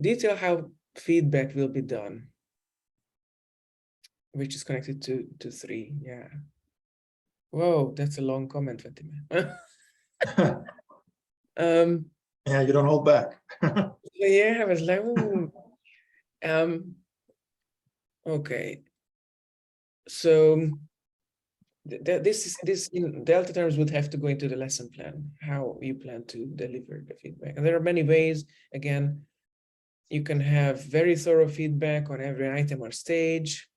Detail how feedback will be done, which is connected to 3. Yeah. Whoa, that's a long comment, Fatima. Yeah, you don't hold back. Yeah, I was like, ooh. Okay. So this in Delta terms would have to go into the lesson plan, how you plan to deliver the feedback. And there are many ways. Again, you can have very thorough feedback on every item or stage.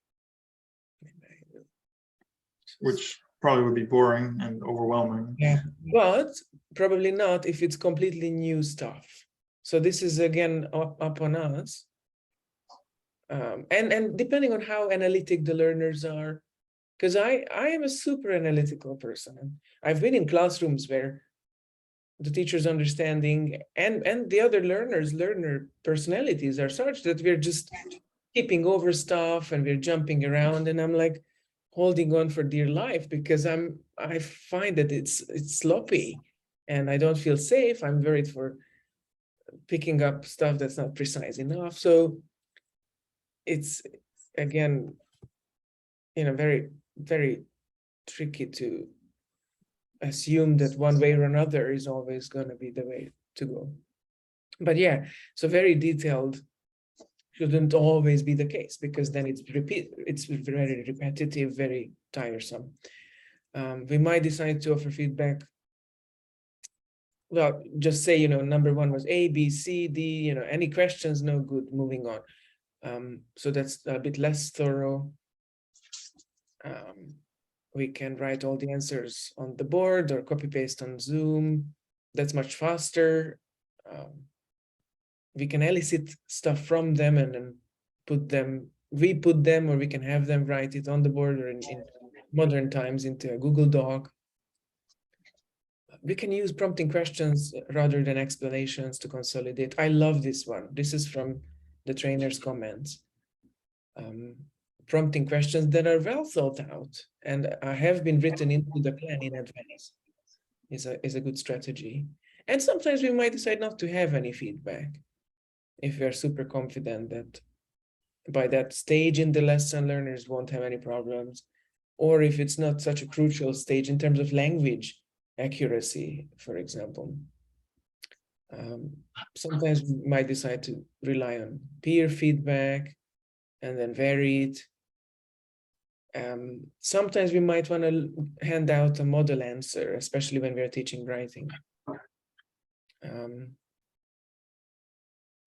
Which probably would be boring and overwhelming. Yeah, but probably not if it's completely new stuff. So this is again up on us. And depending on how analytic the learners are, because I am a super analytical person. I've been in classrooms where the teacher's understanding and the other learner personalities are such that we're just skipping over stuff and we're jumping around, and I'm like holding on for dear life because I find that it's sloppy and I don't feel safe. I'm worried for picking up stuff that's not precise enough. So it's again, very, very tricky to assume that one way or another is always going to be the way to go. But yeah, so very detailed shouldn't always be the case, because then it's very repetitive, very tiresome. We might decide to offer feedback. Well, just say, number 1 was A, B, C, D, any questions, no good, moving on. So that's a bit less thorough. We can write all the answers on the board or copy paste on Zoom. That's much faster. We can elicit stuff from them and then we put them, or we can have them write it on the board, or in modern times into a Google Doc. We can use prompting questions rather than explanations to consolidate. I love this one. This is from the trainer's comments. Prompting questions that are well thought out and have been written into the plan in advance is a good strategy. And sometimes we might decide not to have any feedback if we are super confident that by that stage in the lesson, learners won't have any problems, or if it's not such a crucial stage in terms of language accuracy, for example. Sometimes we might decide to rely on peer feedback and then vary it. Sometimes we might want to hand out a model answer, especially when we're teaching writing.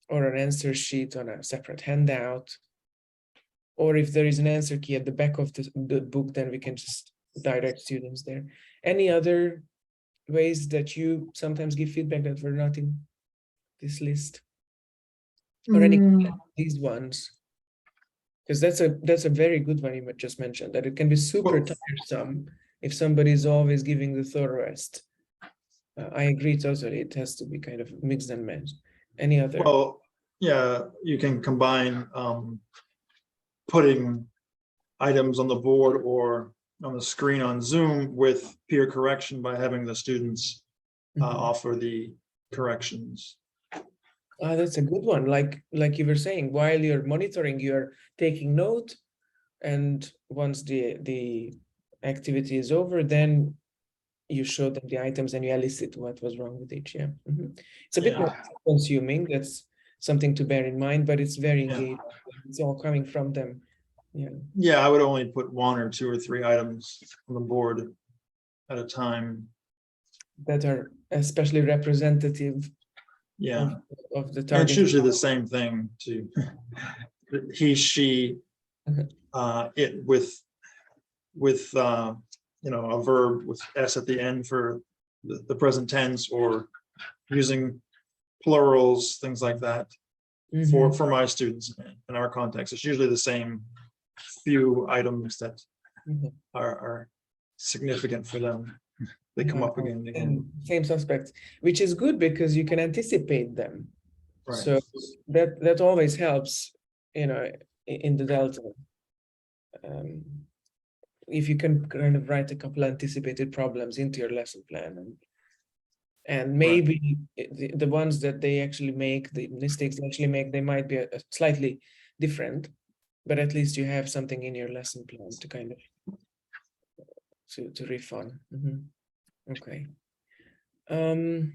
Or an answer sheet on a separate handout. Or if there is an answer key at the back of the book, then we can just direct students there. Any other ways that you sometimes give feedback that were not in this list? Or any these ones? Because that's a very good one you just mentioned, that it can be super tiresome if somebody is always giving the thoroughness. I agree totally. It has to be kind of mixed and matched. Any other? Well, yeah, you can combine putting items on the board or on the screen on Zoom with peer correction by having the students offer the corrections. That's a good one. Like you were saying, while you're monitoring, you're taking note, and once the activity is over, then you show them the items and you elicit what was wrong with each. Yeah, it's a bit more consuming. That's something to bear in mind, but it's very engaging. It's all coming from them. Yeah, I would only put 1 or 2 or 3 items on the board at a time that are especially representative. Yeah, of the target. And it's usually the same thing to he, she, it with a verb with s at the end for the present tense, or using plurals, things like that. For my students in our context, it's usually the same few items that are significant for them. They come up again and again. Same suspects, which is good because you can anticipate them. Right. So that always helps, in the Delta. If you can kind of write a couple anticipated problems into your lesson plan, and And maybe the ones that they actually make, the mistakes they actually make, they might be a slightly different, but at least you have something in your lesson plan to kind of to refund. Okay.